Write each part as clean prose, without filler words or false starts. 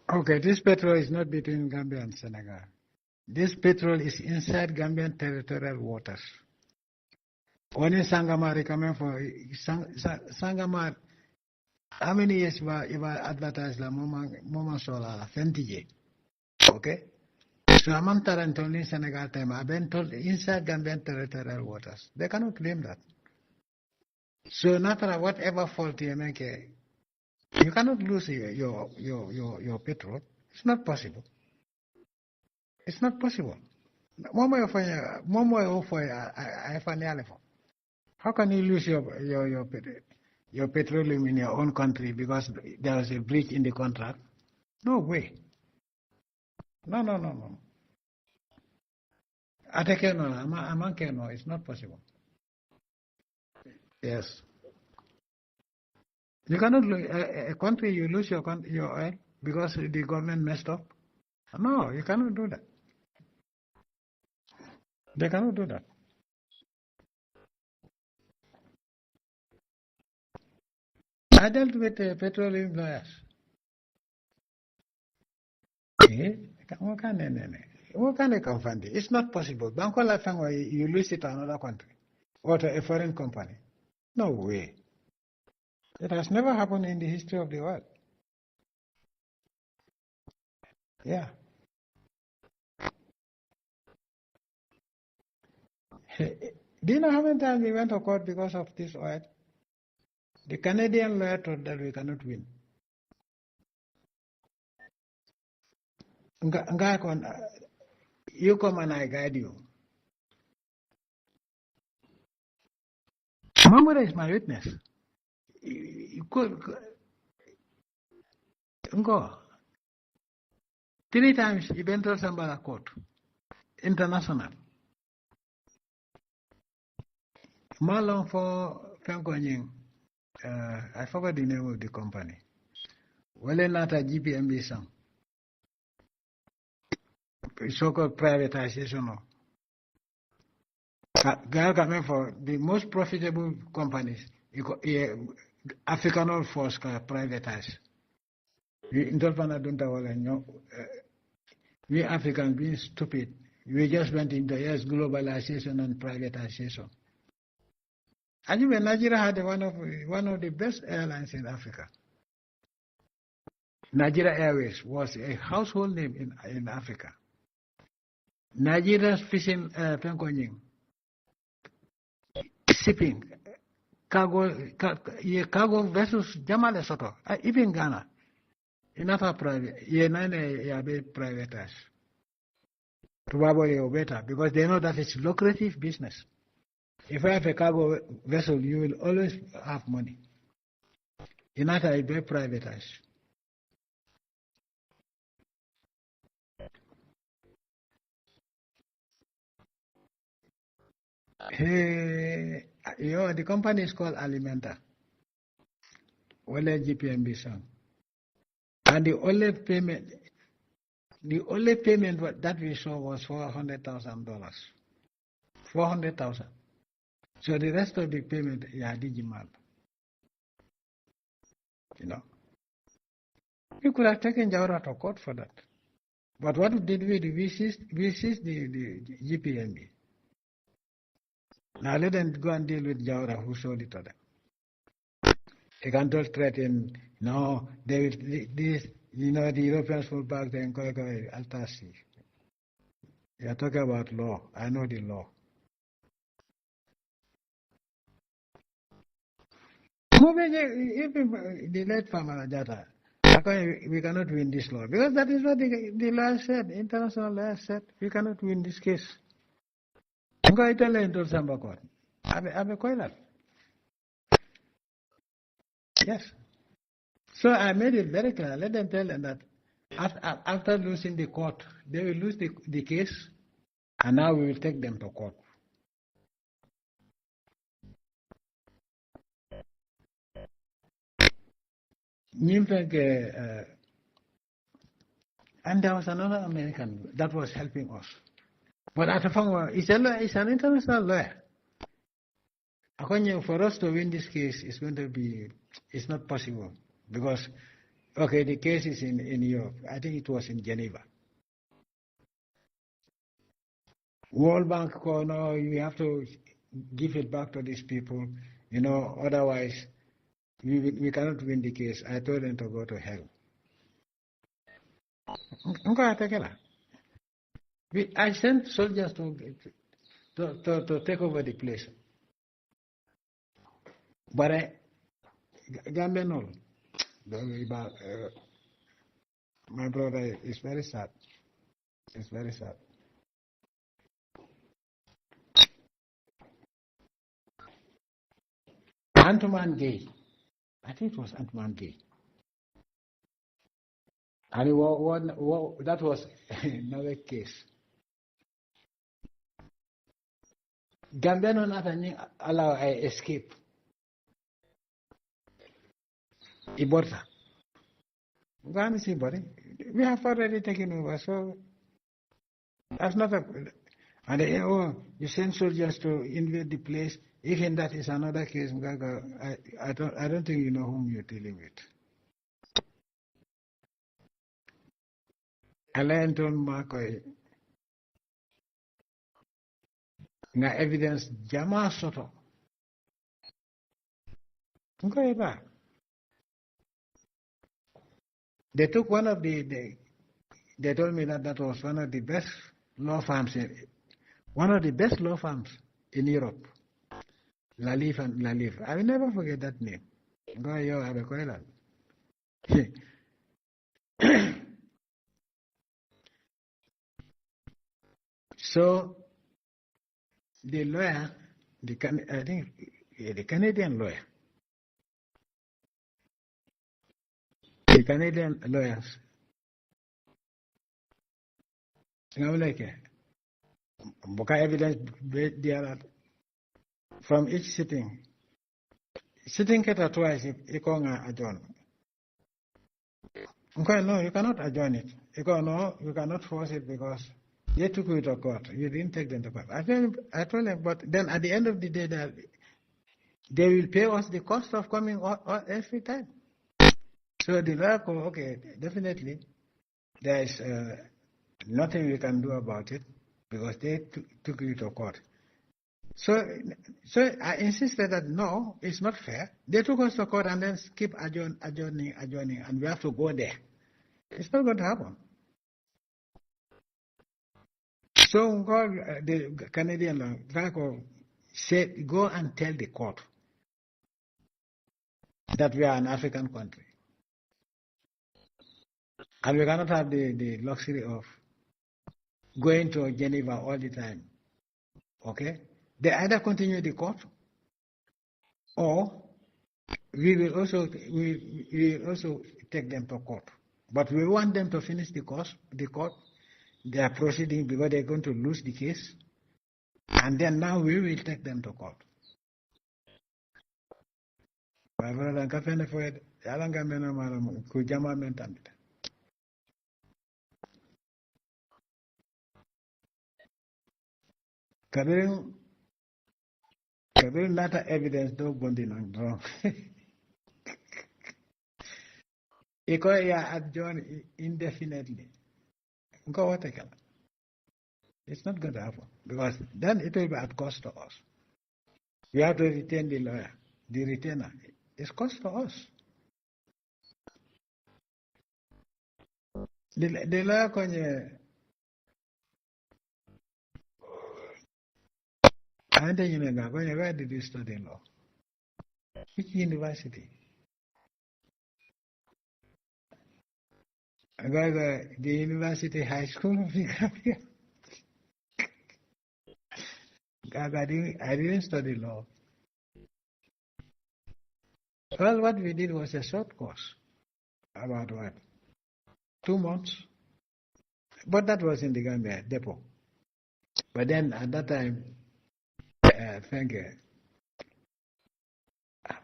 Okay, this petrol is not between Gambia and Senegal. This petrol is inside Gambian territorial waters. Only Sangomar coming for Sangomar. How many years you advertised la Moma Sola Fentije? Okay? So I'm told in Senegal time, I've been told inside Gambian territorial waters. They cannot claim that. So no matter whatever fault you make, you cannot lose your petrol. It's not possible. It's not possible. How can you lose your petroleum in your own country because there was a breach in the contract? No way. No. No, it's not possible. Yes. You cannot lose a country, you lose your oil because the government messed up. No, you cannot do that. They cannot do that. I dealt with petroleum lawyers. What can they confront it? It's not possible. Bankola Fangwa, you lose it to another country or to a foreign company. No way. It has never happened in the history of the world. Yeah. Do you know how many times we went to court because of this oil? The Canadian lawyer told that we cannot win. You come and I guide you. Mamura is my witness. You could go. 3 times you went to Sambala court. International. Malong for Frankonying. I forgot the name of the company. Well, not a GPMB song. So-called privatization. Girl coming for the most profitable companies. African oil force privatize. We Africans being stupid. We just went into globalization and privatization. And even Nigeria had one of the best airlines in Africa. Nigeria Airways was a household name in Africa. Nigeria's fishing shipping cargo vessels Jamale Soto, even Ghana. Enough private, privatized. Probably or better because they know that it's lucrative business. If I have a cargo vessel, you will always have money. Inata is very privatized. Hey, the company is called Alimenta. Well, GPMB song. And the only payment that we saw was $400,000. 400,000. So the rest of the payment, digital. You know, we could have taken Jawara to court for that. But what did we do? We seized the GPMB. Now let them go and deal with Jawara who sold it to them. They can't just threaten, no, they will, the Europeans will back then go Altasi. You are talking about law. I know the law. Even the late farmer Jata, we cannot win this law. Because that is what the law said, international law said, we cannot win this case. I'm going to tell you into Samba court. I'm quite that. Yes. So I made it very clear. Let them tell them that after losing the court, they will lose the case, and now we will take them to court. And there was another American that was helping us. But Atafangwa is an international lawyer. For us to win this case, it's not possible because Okay, the case is in Europe. I think it was in Geneva. World Bank called, no, you have to give it back to these people, otherwise we cannot win the case. I told them to go to hell. I sent soldiers to take over the place. But Gambian Oil, my brother, is very sad. It's very sad. Antoine Gay. I think it was Antoine Gay. And that was another case. Gambian not allow I escape. Iborta. We have already taken over, so that's not a. And you send soldiers to invade the place. Even that is another case. I don't think you know whom you're dealing with. Alain told Marcoy, na evidence jama soto. They took one of they told me that was one of the best law firms, one of the best law firms in Europe. Lalif and Lalif. I will never forget that name. So the lawyer, I think the Canadian lawyer, the Canadian lawyers, I'm like, evidence there from each sitting keta twice, you can adjourn. Okay, no, you cannot adjourn it. No, you cannot force it because they took you to court. You didn't take them to court. I told them, but then at the end of the day, they will pay us the cost of coming every time. So the lawyer, okay, definitely, there is nothing we can do about it because they took you to court. So I insisted that no, it's not fair. They took us to court and then keep adjourning, and we have to go there. It's not going to happen. So the Canadian law said, go and tell the court that we are an African country. And we cannot have the luxury of going to Geneva all the time. Okay? They either continue the court or we will also take them to court. But we want them to finish the court. They are proceeding because they're going to lose the case. And then now we will take them to court. Kabiru nata evidence do bondi nang wrong. Iko ya adjourn indefinitely. It's not going to happen because then it will be at cost to us. We have to retain the lawyer, the retainer. It's cost to us. The lawyer where did you study law? Which university? The university high school of the Gambia. I didn't study law. Well, what we did was a short course. About what? 2 months. But that was in the Gambia depot. But then at that time, I think,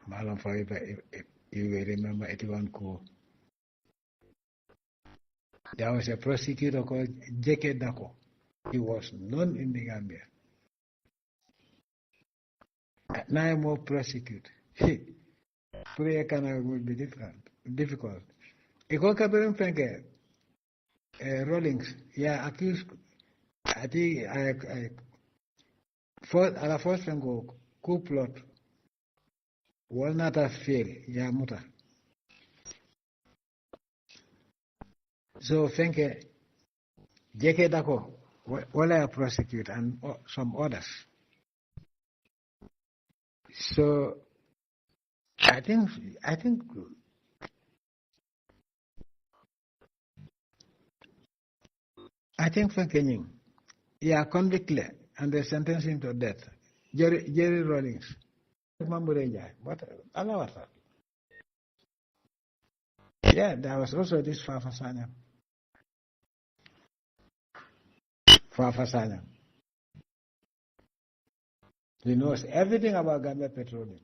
Malam forever, if you will remember 81 coup. There was a prosecutor called J.K. Dako. He was known in the Gambia. Now I'm more prosecute. Prayer would be difficult. Iko kabirin fenke Rawlings, yeah, accused. I think at the first fengo coup plot. Walnut fail, yeah, muta. So fenke jeke dako wala prosecute and some others. So I think Frankening, yeah, convicted and they sentenced him to death. Jerry Rawlings. But Allah. Yeah, there was also this Fafasanya. He knows everything about Gambia petroleum.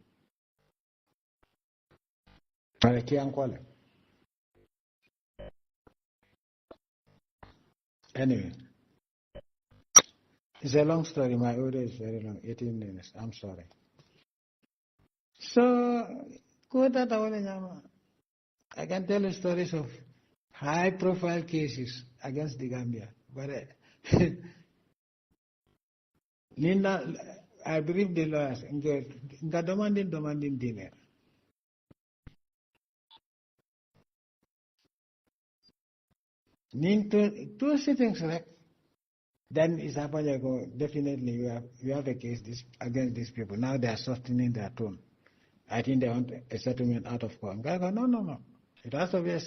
Anyway, it's a long story. My order is very long, 18 minutes. I'm sorry. So, I can tell you stories of high-profile cases against the Gambia. But Linda, I believe the lawyers, demanding dinner. Two sittings, right? Then it's definitely you have a case against these people. Now they are softening their tone. I think they want a settlement out of court. I go, no. It has to be a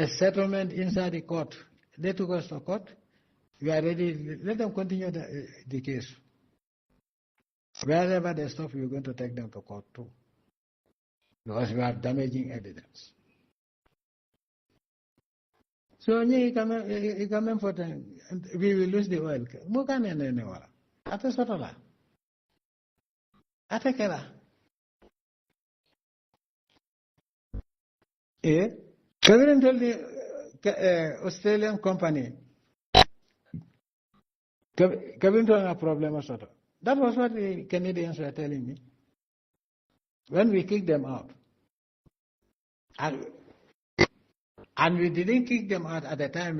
settlement inside the court. They took us to court. We are ready. Let them continue the case. Wherever they stop, we're going to take them to court too. Because we have damaging evidence. So we will lose the oil. Kevin told the Australian company, Kevin told a problem or sort of. That was what the Canadians were telling me. When we kicked them out. And we didn't kick them out at the time,